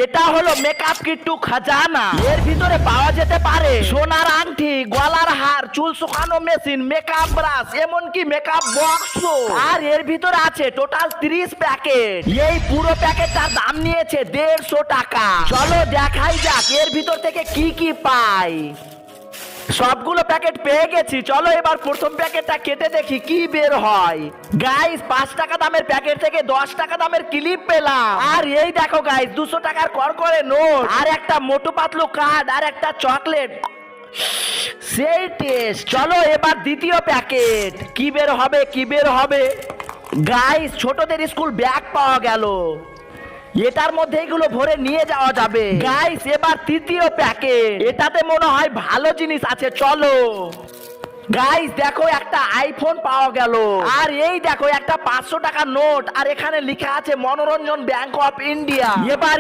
এটা হলো মেকআপ কিট্টু খাজানা। এর ভিতরে পাওয়া যেতে পারে সোনার আংটি, গলার হার, চুল শুকানো মেশিন, মেকআপ ব্রাশ, এমনকি মেকআপ বক্স। আর এর ভিতরে আছে টোটাল 30 প্যাকেট। এই পুরো প্যাকেটটার দাম নিয়েছে 150 টাকা। চলো দেখাই যাক এর ভিতর থেকে কি কি পাই। সবগুলো প্যাকেট পেয়ে গেছি, চলো এবার প্রথম প্যাকেটটা কেটে দেখি কি বের হয়। গাইস 5 টাকা দামের প্যাকেট থেকে 10 টাকা দামের ক্লিপ পেলাম। আর এই দেখো গাইস 200 টাকার করকরে নোট, আর একটা মোটু পাতলু কার্ড, আর একটা চকলেট। সেই টেস্ট। চলো এবার দ্বিতীয় প্যাকেট কি বের হবে, কি বের হবে। গাইস ছোটদের স্কুল ব্যাগ পাওয়া গেল, এটার মধ্যে এগুলো ভরে নিয়ে যাওয়া যাবে। গাইস এবার তৃতীয় প্যাকেট, এটাতে মনে হয় ভালো জিনিস আছে, চলো। গাইস দেখো একটা আইফোন পাওয়া গেল। আর এই দেখো একটা 500 টাকা নোট, আর এখানে লেখা আছে মনোরঞ্জন ব্যাংক অফ ইন্ডিয়া। এবার